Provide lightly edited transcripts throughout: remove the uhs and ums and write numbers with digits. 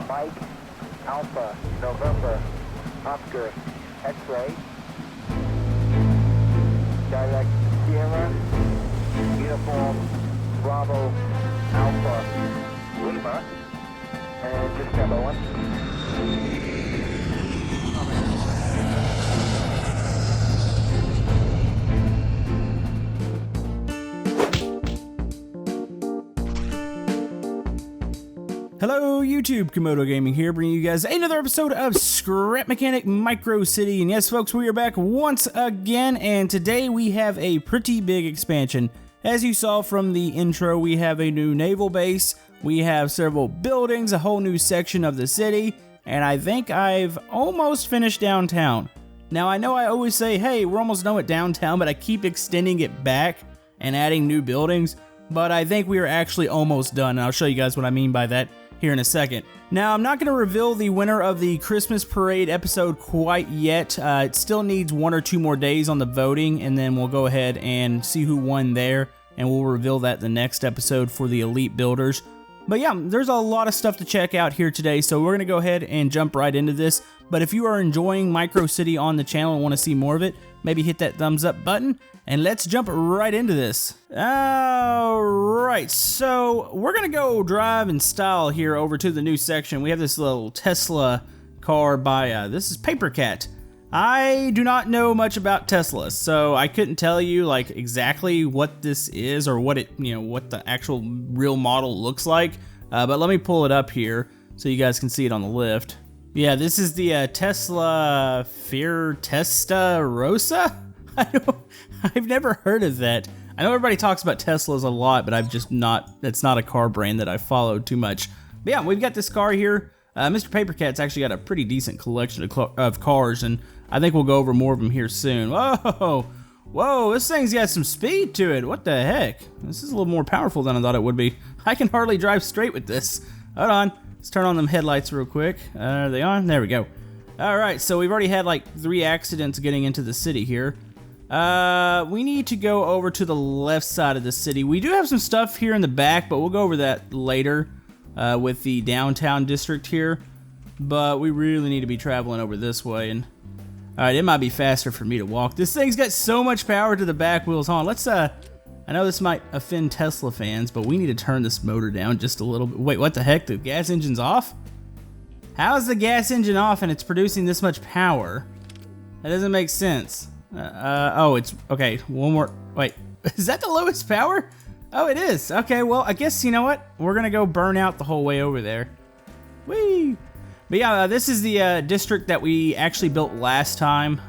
Mike, Alpha, November, Oscar, X-ray, direct Sierra, uniform, Bravo, Alpha, Lima, and just Bravo 1. Hello YouTube, Camodo Gaming here, bringing you guys another episode of Scrap Mechanic Micro City. And yes folks, we are back once again, and today we have a pretty big expansion. As you saw from the intro, we have a new naval base, we have several buildings, a whole new section of the city, and I think I've almost finished downtown. Now I know I always say, hey, we're almost done with downtown, but I keep extending it back and adding new buildings, but I think we are actually almost done, and I'll show you guys what I mean by that here in a second. Now, I'm not going to reveal the winner of the Christmas Parade episode quite yet. It still needs 1 or 2 more days on the voting, and then we'll go ahead and see who won there, and we'll reveal that the next episode for the Elite Builders. But yeah, there's a lot of stuff to check out here today, so we're going to go ahead and jump right into this. But if you are enjoying Micro City on the channel and want to see more of it, maybe hit that thumbs up button, and let's jump right into this. Alright, so we're going to go drive in style here over to the new section. We have this little Tesla car by, this is Paper Cat. I do not know much about Teslas, so I couldn't tell you like exactly what this is or what it, what the actual real model looks like. But let me pull it up here so you guys can see it on the lift. Yeah, this is the Tesla Testarossa? I've never heard of that. I know everybody talks about Teslas a lot, but that's not a car brand that I followed too much. But yeah, we've got this car here. Mr. Papercat's actually got a pretty decent collection of cars, and I think we'll go over more of them here soon. Whoa, this thing's got some speed to it. What the heck? This is a little more powerful than I thought it would be. I can hardly drive straight with this. Hold on, let's turn on them headlights real quick. Are they on? There we go. Alright, so we've already had like 3 accidents getting into the city here. We need to go over to the left side of the city. We do have some stuff here in the back, but we'll go over that later with the downtown district here. But we really need to be traveling over this way. And alright, it might be faster for me to walk. This thing's got so much power to the back wheels. Hold on, let's, I know this might offend Tesla fans, but we need to turn this motor down just a little bit. Wait, what the heck? The gas engine's off? How is the gas engine off and it's producing this much power? That doesn't make sense. Oh, it's, okay, one more, wait, is that the lowest power? Oh, it is. Okay, well, I guess, you know what? We're gonna go burn out the whole way over there. Whee! But yeah, this is the district that we actually built last time.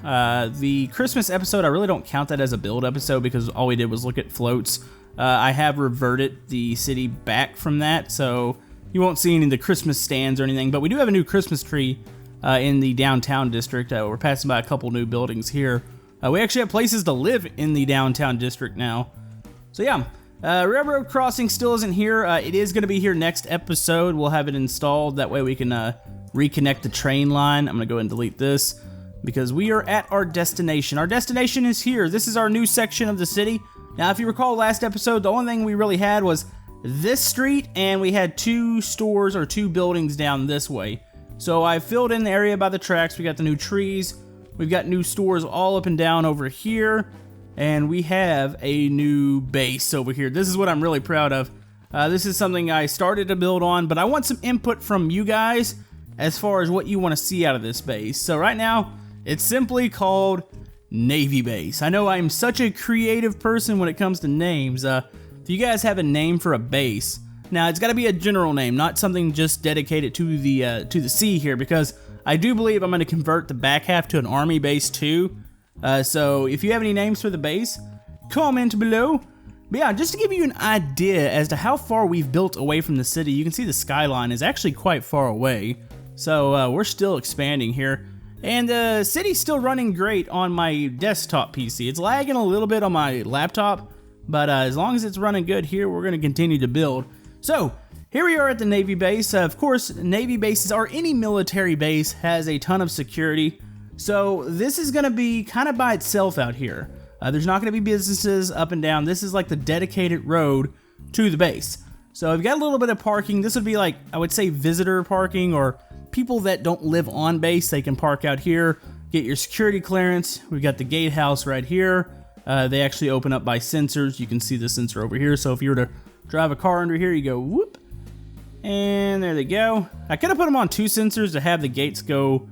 The Christmas episode, I really don't count that as a build episode because all we did was look at floats. I have reverted the city back from that, so you won't see any of the Christmas stands or anything, but we do have a new Christmas tree in the downtown district. We're passing by a couple new buildings here. We actually have places to live in the downtown district now. So yeah, Railroad Crossing still isn't here. It is going to be here next episode. We'll have it installed. That way we can reconnect the train line. I'm going to go ahead and delete this because we are at our destination. Our destination is here. This is our new section of the city. Now, if you recall last episode, the only thing we really had was this street, and we had 2 stores or 2 buildings down this way. So I filled in the area by the tracks. We got the new trees. We've got new stores all up and down over here, and we have a new base over here. This is what I'm really proud of. This is something I started to build on, but I want some input from you guys as far as what you want to see out of this base. So right now, it's simply called Navy Base. I know I'm such a creative person when it comes to names. If you guys have a name for a base, now it's got to be a general name, not something just dedicated to the sea here, because I do believe I'm going to convert the back half to an army base too. So if you have any names for the base, comment below. But yeah, just to give you an idea as to how far we've built away from the city, you can see the skyline is actually quite far away. So we're still expanding here. And the city's still running great on my desktop PC. It's lagging a little bit on my laptop, but as long as it's running good here, we're going to continue to build. So here we are at the Navy base. Of course, Navy bases or any military base has a ton of security. So this is going to be kind of by itself out here. There's not going to be businesses up and down. This is like the dedicated road to the base. So we've got a little bit of parking. This would be like, I would say, visitor parking, or people that don't live on base. They can park out here, get your security clearance. We've got the gatehouse right here. They actually open up by sensors. You can see the sensor over here. So if you were to drive a car under here, you go whoop, and there they go. I could have put them on 2 sensors to have the gates go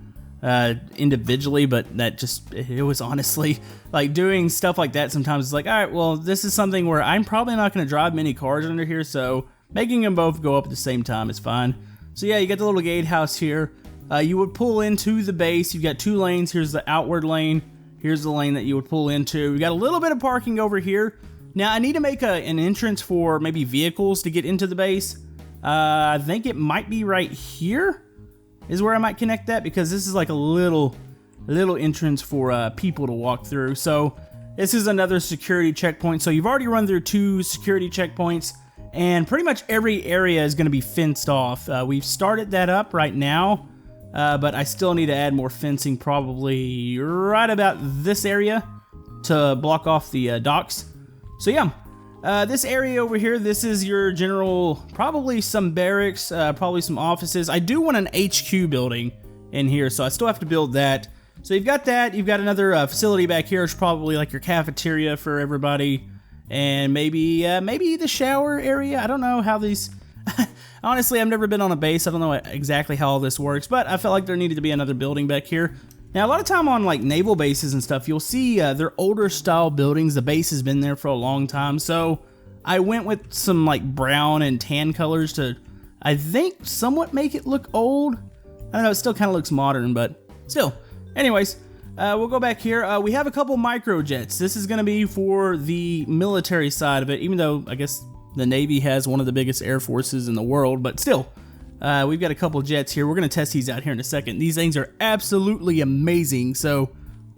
individually, but that just, it was honestly like doing stuff like that sometimes it's like, all right, well, this is something where I'm probably not going to drive many cars under here, so making them both go up at the same time is fine. So yeah, you got the little gatehouse here. You would pull into the base. You've got 2 lanes. Here's the outward lane. Here's the lane that you would pull into. We got a little bit of parking over here. Now I need to make an entrance for maybe vehicles to get into the base. I think it might be right here is where I might connect that, because this is like a little entrance for people to walk through. So this is another security checkpoint. So you've already run through 2 security checkpoints, and pretty much every area is going to be fenced off. We've started that up right now, but I still need to add more fencing, probably right about this area to block off the docks. So yeah. This area over here, this is your general, probably some barracks, probably some offices. I do want an HQ building in here, so I still have to build that. So you've got that. You've got another facility back here. It's probably like your cafeteria for everybody, and maybe the shower area. I don't know how these. Honestly, I've never been on a base. I don't know exactly how all this works, but I felt like there needed to be another building back here. Now, a lot of time on like naval bases and stuff, you'll see they're older style buildings. The base has been there for a long time, so I went with some like brown and tan colors to, I think, somewhat make it look old. I don't know, it still kind of looks modern, but still. Anyways, we'll go back here. We have a couple microjets. This is going to be for the military side of it, even though I guess the Navy has one of the biggest air forces in the world, but still. We've got a couple jets here. We're going to test these out here in a second. These things are absolutely amazing, so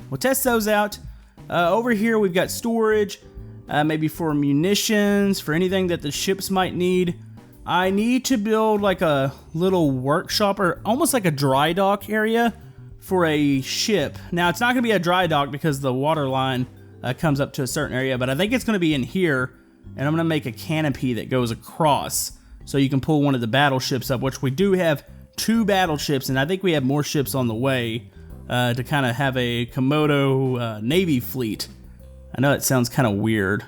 we'll test those out. Over here we've got storage, maybe for munitions, for anything that the ships might need. I need to build like a little workshop, or almost like a dry dock area for a ship. Now, it's not going to be a dry dock because the water line comes up to a certain area, but I think it's going to be in here, and I'm going to make a canopy that goes across. So you can pull one of the battleships up, which we do have 2 battleships, and I think we have more ships on the way to kind of have a Camodo Navy fleet. I know it sounds kind of weird.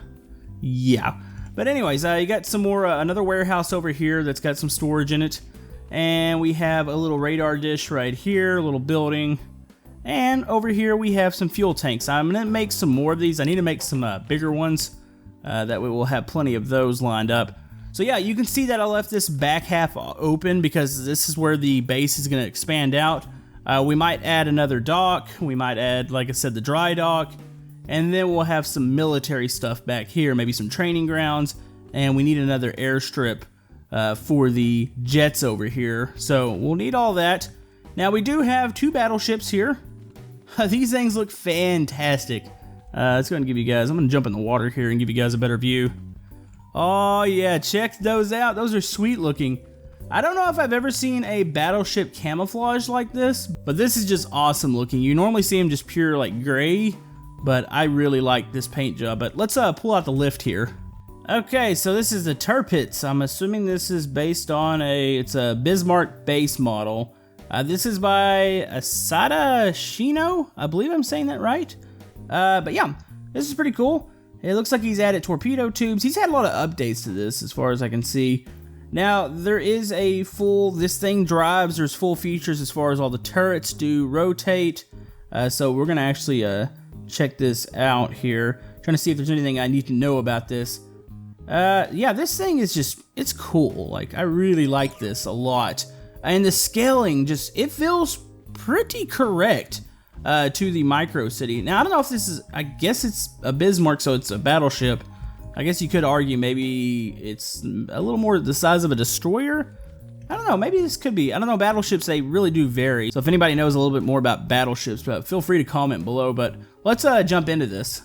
Yeah. But anyways, you got some more, another warehouse over here that's got some storage in it. And we have a little radar dish right here, a little building. And over here we have some fuel tanks. I'm going to make some more of these. I need to make some bigger ones. That way we'll have plenty of those lined up. So yeah, you can see that I left this back half open because this is where the base is going to expand out. We might add another dock. We might add, like I said, the dry dock. And then we'll have some military stuff back here, maybe some training grounds. And we need another airstrip for the jets over here. So we'll need all that. Now we do have 2 battleships here. These things look fantastic. Let's go ahead and give you guys, I'm going to jump in the water here and give you guys a better view. Oh yeah, check those out. Those are sweet looking. I don't know if I've ever seen a battleship camouflage like this, but this is just awesome looking. You normally see them just pure like gray, but I really like this paint job. But let's pull out the lift here. Okay, so this is the Tirpitz. I'm assuming this is based on it's a Bismarck base model. This is by Asada Shino. I believe I'm saying that right. But yeah, this is pretty cool. It looks like he's added torpedo tubes. He's had a lot of updates to this as far as I can see. Now, there is a full, this thing drives, there's full features as far as all the turrets do rotate. So we're going to actually check this out here. Trying to see if there's anything I need to know about this. Yeah, this thing is just, it's cool. Like, I really like this a lot. And the scaling just, it feels pretty correct. To the micro city. Now, I don't know if this is, I guess it's a Bismarck, so it's a battleship. I guess you could argue maybe it's a little more the size of a destroyer. I don't know, maybe this could be, I don't know, battleships, they really do vary. So if anybody knows a little bit more about battleships, feel free to comment below, but let's jump into this.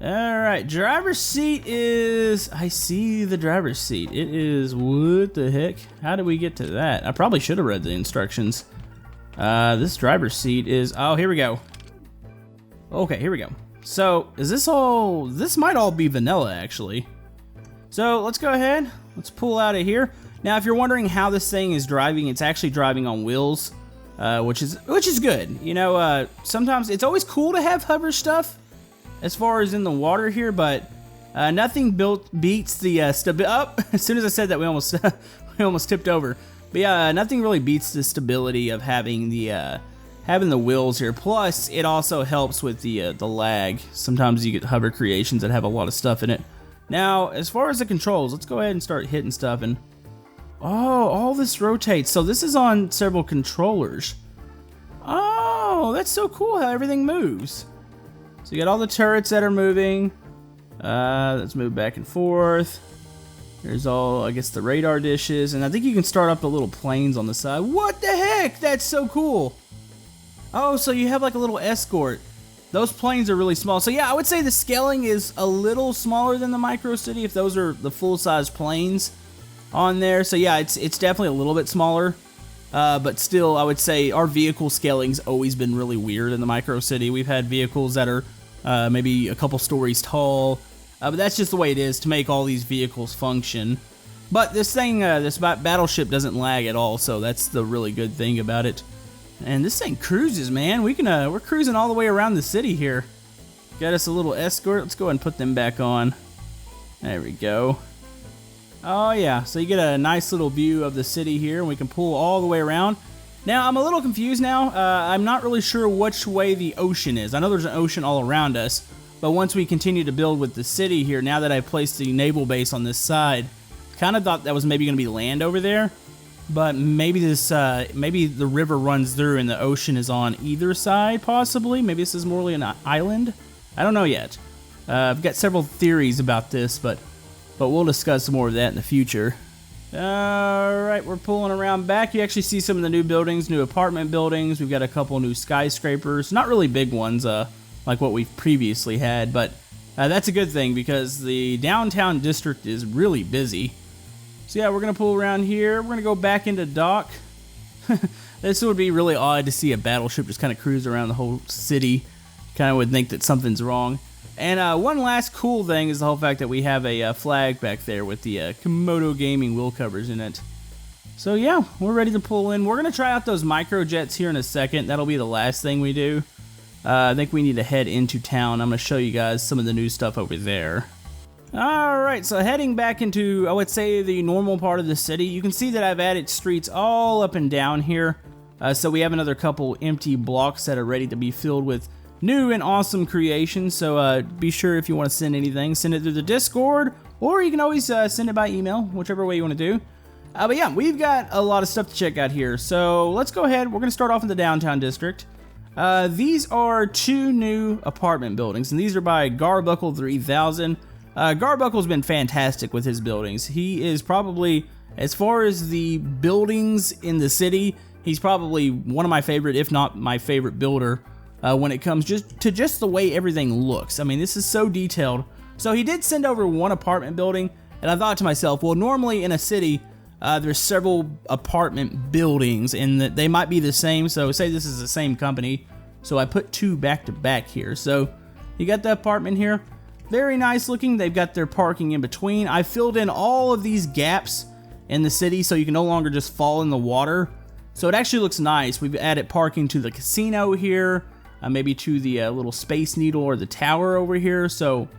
Alright, driver's seat is, I see the driver's seat. It is, what the heck? How did we get to that? I probably should have read the instructions. This driver's seat is, oh, here we go. Okay, here we go. So, is this all, this might all be vanilla, actually. So let's go ahead. Let's pull out of here. Now, if you're wondering how this thing is driving, it's actually driving on wheels, which is good. You know, sometimes it's always cool to have hover stuff as far as in the water here, but nothing beats the stability. As soon as I said that, we almost tipped over. But yeah, nothing really beats the stability of having the wheels here. Plus, it also helps with the lag. Sometimes you get hover creations that have a lot of stuff in it. Now, as far as the controls, let's go ahead and start hitting stuff. And oh, all this rotates. So this is on several controllers. Oh, that's so cool how everything moves. So you got all the turrets that are moving. Let's move back and forth. There's all, I guess, the radar dishes. And I think you can start up the little planes on the side. What the heck? That's so cool. Oh, so you have like a little escort. Those planes are really small. So yeah, I would say the scaling is a little smaller than the Micro City if those are the full-size planes on there. So yeah, it's definitely a little bit smaller. But still, I would say our vehicle scaling's always been really weird in the Micro City. We've had vehicles that are maybe a couple stories tall. But that's just the way it is to make all these vehicles function. But this thing, this battleship doesn't lag at all, so that's the really good thing about it. And this thing cruises, man. We're cruising all the way around the city here. Got us a little escort. Let's go ahead and put them back on. There we go. Oh yeah, so you get a nice little view of the city here, and we can pull all the way around. Now, I'm a little confused now. I'm not really sure which way the ocean is. I know there's an ocean all around us, but once we continue to build with the city here, now that I've placed the naval base on this side, kind of thought that was maybe going to be land over there. But maybe maybe the river runs through and the ocean is on either side, possibly. Maybe this is more like an island. I don't know yet. I've got several theories about this, but we'll discuss more of that in the future. Alright, we're pulling around back. You actually see some of the new buildings, new apartment buildings. We've got a couple new skyscrapers. Not really big ones, like what we've previously had, but that's a good thing because the downtown district is really busy. So yeah, we're going to pull around here. We're going to go back into dock. This would be really odd to see a battleship just kind of cruise around the whole city. Kind of would think that something's wrong. And one last cool thing is the whole fact that we have a flag back there with the Camodo gaming wheel covers in it. So yeah, we're ready to pull in. We're going to try out those microjets here in a second. That'll be the last thing we do. I think we need to head into town. I'm going to show you guys some of the new stuff over there. Alright, so heading back into, I would say, the normal part of the city. You can see that I've added streets all up and down here. So we have another couple empty blocks that are ready to be filled with new and awesome creations. So be sure if you want to send anything, send it through the Discord, or you can always send it by email, whichever way you want to do. But yeah, we've got a lot of stuff to check out here. So let's go ahead. We're going to start off in the downtown district. These are two new apartment buildings, and these are by Garbuckle 3000. Garbuckle's been fantastic with his buildings. He is probably, as far as the buildings in the city, he's probably one of my favorite, if not my favorite builder, when it comes to the way everything looks. I mean, this is so detailed. So he did send over one apartment building, and I thought to myself, well, normally in a city, there's several apartment buildings, and they might be the same. So say this is the same company. So I put two back to back here. So you got the apartment here. Very nice looking. They've got their parking in between. I filled in all of these gaps in the city so you can no longer just fall in the water. So it actually looks nice. We've added parking to the casino here, maybe to the little Space Needle or the tower over here. So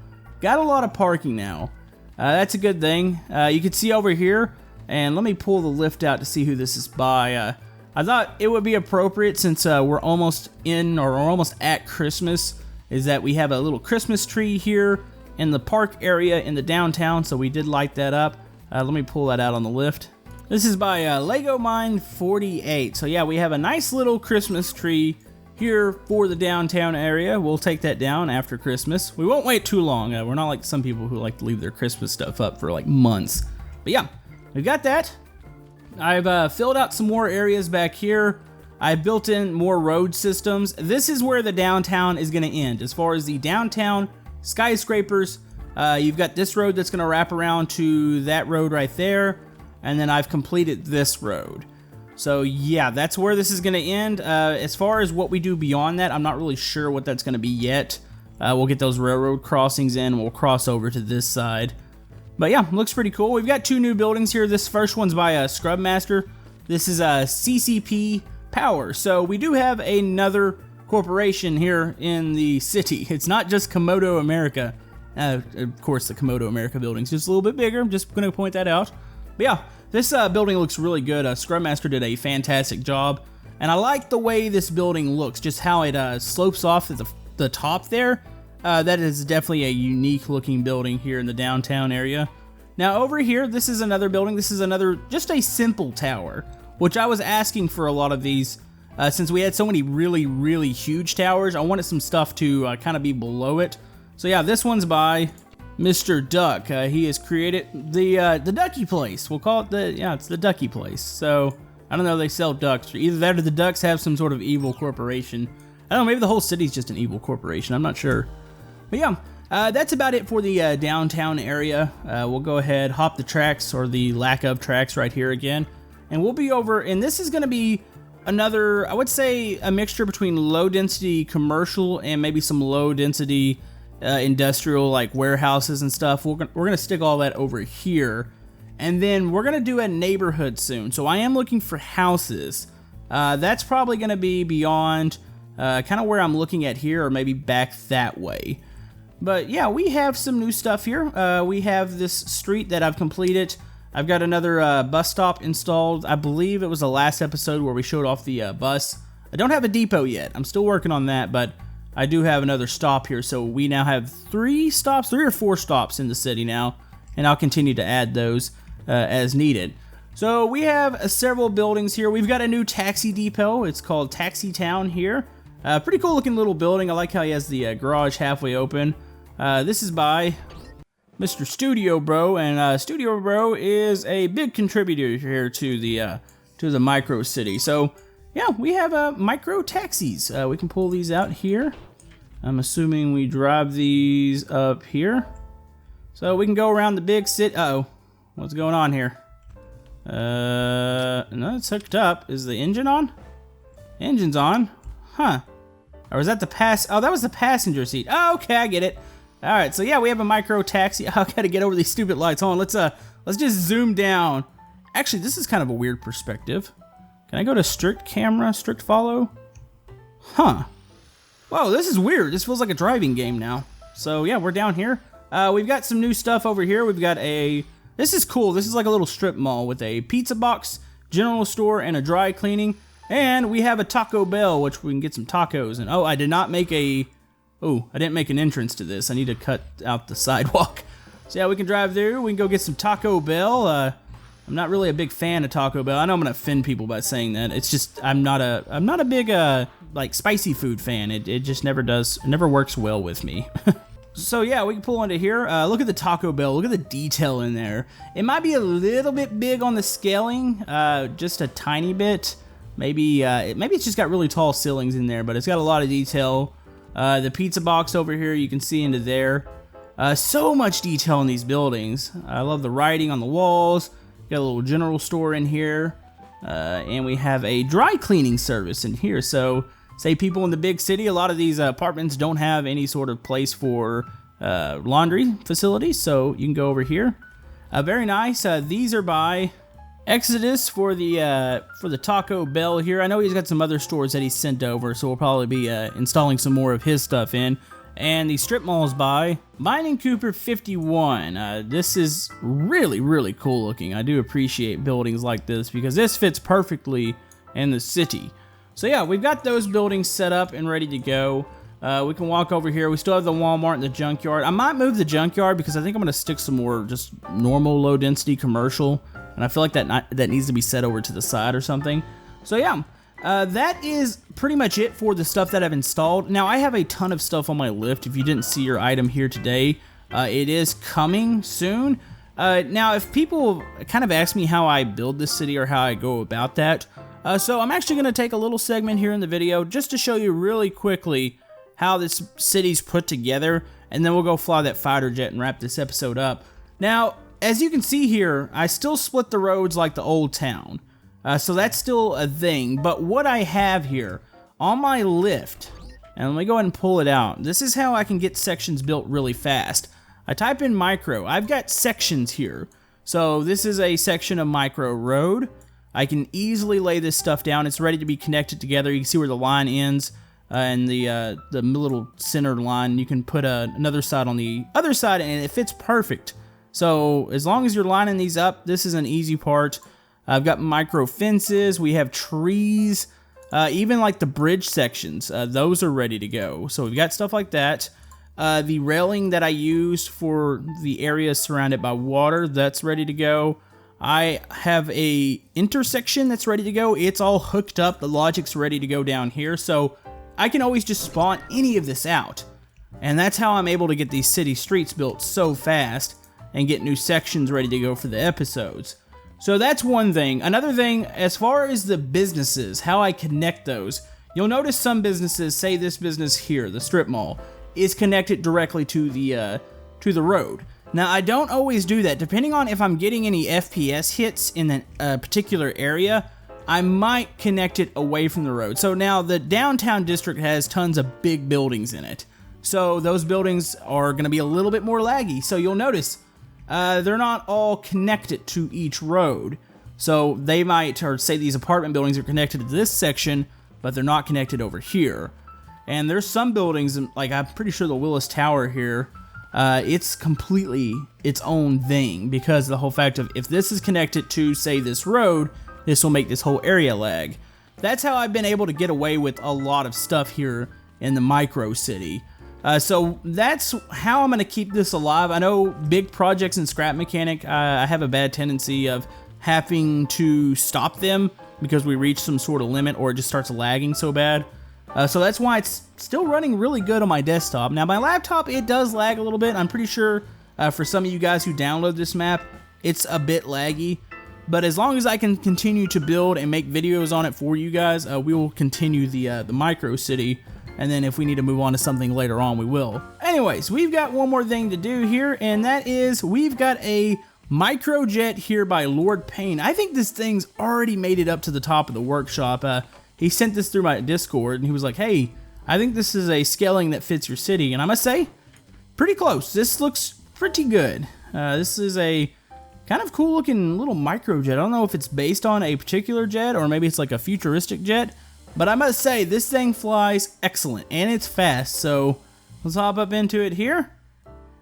got a lot of parking now. That's a good thing. You can see over here, and let me pull the lift out to see who this is by. I thought it would be appropriate since we're almost in, or we're almost at Christmas, is that we have a little Christmas tree here in the park area in the downtown, so we did light that up. Let me pull that out on the lift. This is by Lego Mine 48. So yeah, we have a nice little Christmas tree here for the downtown area. We'll take that down after Christmas. We won't wait too long. We're not like some people who like to leave their Christmas stuff up for like months. But yeah, we've got that. I've filled out some more areas back here. I built in more road systems. This is where the downtown is going to end. As far as the downtown skyscrapers, you've got this road that's going to wrap around to that road right there. And then I've completed this road. So yeah, that's where this is going to end. As far as what we do beyond that, I'm not really sure what that's going to be yet. We'll get those railroad crossings in. We'll cross over to this side. But yeah, looks pretty cool. We've got 2 new buildings here. This first one's by Scrub Master. This is CCP Power. So we do have another corporation here in the city. It's not just Camodo America. Of course, the Camodo America building's just a little bit bigger. I'm just going to point that out. But yeah, this building looks really good. Scrub Master did a fantastic job. And I like the way this building looks, just how it slopes off at the top there. That is definitely a unique looking building here in the downtown area. Now over here, this is another building. This is another, just a simple tower, which I was asking for a lot of these. Since we had so many really, really huge towers, I wanted some stuff to kind of be below it. So yeah, this one's by Mr. Duck. He has created the Ducky Place. We'll call it it's the Ducky Place. So I don't know, they sell ducks. Either that or the ducks have some sort of evil corporation. I don't know, maybe the whole city's just an evil corporation. I'm not sure. But yeah, that's about it for the downtown area. We'll go ahead, hop the tracks, or the lack of tracks right here again. And we'll be over, and this is going to be another, I would say, a mixture between low-density commercial and maybe some low-density industrial, like warehouses and stuff. We're gonna stick all that over here. And then we're going to do a neighborhood soon. So I am looking for houses. That's probably going to be beyond kind of where I'm looking at here, or maybe back that way. But yeah, we have some new stuff here. We have this street that I've completed. I've got another bus stop installed. I believe it was the last episode where we showed off the bus. I don't have a depot yet. I'm still working on that, but I do have another stop here. So we now have 3 or 4 stops in the city now, and I'll continue to add those as needed. So we have several buildings here. We've got a new taxi depot. It's called Taxi Town here. Pretty cool looking little building. I like how he has the garage halfway open. This is by Mr. Studio Bro, and Studio Bro is a big contributor here to the micro city. So yeah, we have micro taxis. We can pull these out here. I'm assuming we drive these up here, so we can go around the big city. Uh-oh, what's going on here? No, it's hooked up. Is the engine on? Engine's on, huh? Or was that the Oh, that was the passenger seat. Oh, okay, I get it. All right, so yeah, we have a micro taxi. I gotta get over these stupid lights. Hold on, let's just zoom down. Actually, this is kind of a weird perspective. Can I go to strict camera, strict follow? Huh. Whoa, this is weird. This feels like a driving game now. So yeah, we're down here. We've got some new stuff over here. We've got this is cool. This is like a little strip mall with a pizza box, general store, and a dry cleaning. And we have a Taco Bell, which we can get some tacos. And oh, I didn't make an entrance to this. I need to cut out the sidewalk. So yeah, we can drive through. We can go get some Taco Bell. I'm not really a big fan of Taco Bell. I know I'm gonna offend people by saying that. It's just I'm not a big like spicy food fan. It just never works well with me. So yeah, we can pull into here. Look at the Taco Bell. Look at the detail in there. It might be a little bit big on the scaling, just a tiny bit. Maybe it's just got really tall ceilings in there, but it's got a lot of detail. The pizza box over here, you can see into there. So much detail in these buildings. I love the writing on the walls. Got a little general store in here. And we have a dry cleaning service in here. So, say people in the big city, a lot of these apartments don't have any sort of place for laundry facilities. So, you can go over here. Very nice. These are by Exodus for the Taco Bell here. I know he's got some other stores that he's sent over, so we'll probably be installing some more of his stuff in. And the strip mall is by Vine & Cooper 51. This is really, really cool looking. I do appreciate buildings like this because this fits perfectly in the city. So yeah, we've got those buildings set up and ready to go. We can walk over here. We still have the Walmart and the junkyard. I might move the junkyard because I think I'm going to stick some more just normal low density commercial. And I feel like that needs to be set over to the side or something. So yeah, that is pretty much it for the stuff that I've installed. Now I have a ton of stuff on my lift. If you didn't see your item here today, it is coming soon. Now if people kind of ask me how I build this city or how I go about that, so I'm actually going to take a little segment here in the video just to show you really quickly how this city's put together, and then we'll go fly that fighter jet and wrap this episode up. Now, as you can see here, I still split the roads like the old town. So that's still a thing. But what I have here on my lift, and let me go ahead and pull it out. This is how I can get sections built really fast. I type in micro. I've got sections here. So this is a section of micro road. I can easily lay this stuff down. It's ready to be connected together. You can see where the line ends and the little center line. You can put another side on the other side and it fits perfect. So as long as you're lining these up, this is an easy part. I've got micro fences. We have trees. Even like the bridge sections, those are ready to go. So we've got stuff like that. The railing that I use for the area surrounded by water, that's ready to go. I have a intersection that's ready to go. It's all hooked up. The logic's ready to go down here. So I can always just spawn any of this out. And that's how I'm able to get these city streets built so fast and get new sections ready to go for the episodes. So that's one thing. Another thing, as far as the businesses, how I connect those, you'll notice some businesses, say this business here, the strip mall, is connected directly to the road. Now, I don't always do that. Depending on if I'm getting any FPS hits in a particular area, I might connect it away from the road. So now the downtown district has tons of big buildings in it. So those buildings are going to be a little bit more laggy. So you'll notice they're not all connected to each road. So they might, or say these apartment buildings are connected to this section, but they're not connected over here. And there's some buildings, like I'm pretty sure the Willis Tower here, it's completely its own thing because the whole fact of if this is connected to, say, this road, this will make this whole area lag. That's how I've been able to get away with a lot of stuff here in the micro city. So that's how I'm going to keep this alive. I know big projects in Scrap Mechanic, I have a bad tendency of having to stop them because we reach some sort of limit or it just starts lagging so bad. So that's why it's still running really good on my desktop. Now my laptop, it does lag a little bit. I'm pretty sure for some of you guys who download this map, it's a bit laggy. But as long as I can continue to build and make videos on it for you guys, we will continue the micro city. And then if we need to move on to something later on, we will. Anyways, we've got one more thing to do here, and that is we've got a microjet here by Lord Payne. I think this thing's already made it up to the top of the workshop. He sent this through my Discord, and he was like, hey, I think this is a scaling that fits your city. And I must say, pretty close. This looks pretty good. This is a kind of cool looking little microjet. I don't know if it's based on a particular jet or maybe it's like a futuristic jet. But I must say, this thing flies excellent, and it's fast, so let's hop up into it here.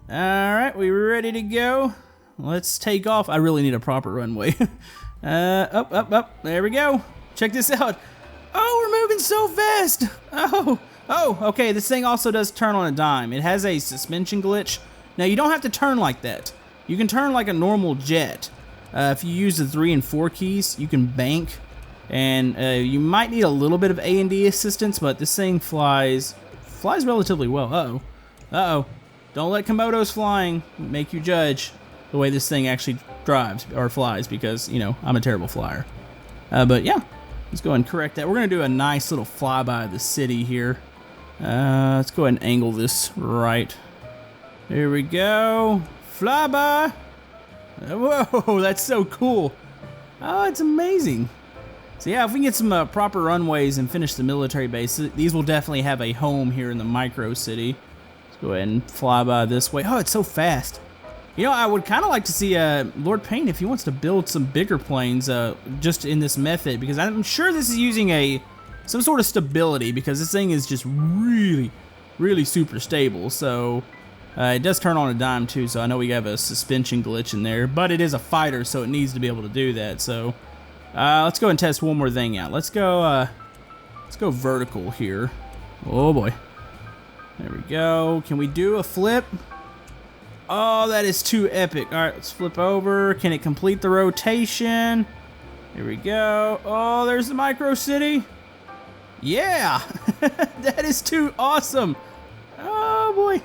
Alright, we ready to go? Let's take off. I really need a proper runway. Up, there we go. Check this out. Oh, we're moving so fast! Oh, okay, this thing also does turn on a dime. It has a suspension glitch. Now, you don't have to turn like that. You can turn like a normal jet. If you use the 3 and 4 keys, you can bank. And you might need a little bit of A&D assistance, but this thing flies relatively well. Uh-oh. Don't let Camodos flying make you judge the way this thing actually drives or flies because, you know, I'm a terrible flyer. But yeah, let's go ahead and correct that. We're going to do a nice little flyby of the city here. Let's go ahead and angle this right. Here we go. Flyby. Whoa, that's so cool. Oh, it's amazing. So yeah, if we can get some proper runways and finish the military base, these will definitely have a home here in the micro city. Let's go ahead and fly by this way. Oh, it's so fast. You know, I would kind of like to see Lord Payne if he wants to build some bigger planes just in this method, because I'm sure this is using some sort of stability, because this thing is just really, really super stable. So it does turn on a dime too, so I know we have a suspension glitch in there, but it is a fighter, so it needs to be able to do that. So let's go and test one more thing out. Let's go vertical here. Oh boy. There we go. Can we do a flip? Oh, that is too epic. All right, let's flip over. Can it complete the rotation? Here we go. Oh, there's the micro city. Yeah, that is too awesome. Oh boy.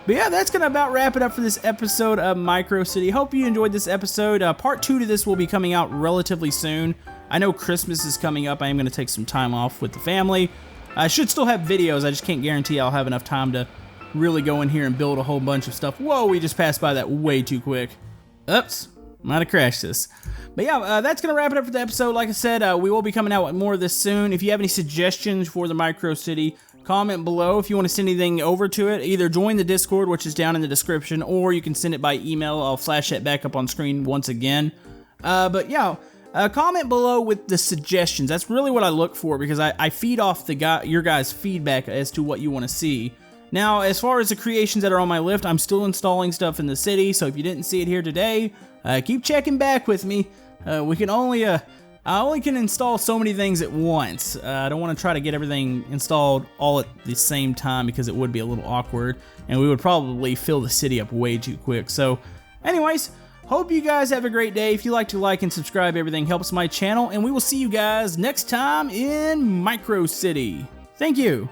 But yeah, that's going to about wrap it up for this episode of Micro City. Hope you enjoyed this episode. Part 2 to this will be coming out relatively soon. I know Christmas is coming up. I am going to take some time off with the family. I should still have videos. I just can't guarantee I'll have enough time to really go in here and build a whole bunch of stuff. Whoa, we just passed by that way too quick. Oops, might have crashed this. But yeah, that's going to wrap it up for the episode. Like I said, we will be coming out with more of this soon. If you have any suggestions for the Micro City, comment below if you want to send anything over to it. Either join the Discord, which is down in the description, or you can send it by email. I'll flash that back up on screen once again. But yeah, comment below with the suggestions. That's really what I look for, because I feed off your guys' feedback as to what you want to see. Now, as far as the creations that are on my list, I'm still installing stuff in the city, so if you didn't see it here today, keep checking back with me. I only can install so many things at once. I don't want to try to get everything installed all at the same time, because it would be a little awkward, and we would probably fill the city up way too quick. So, anyways, hope you guys have a great day. If you like to like and subscribe, everything helps my channel, and we will see you guys next time in Micro City. Thank you.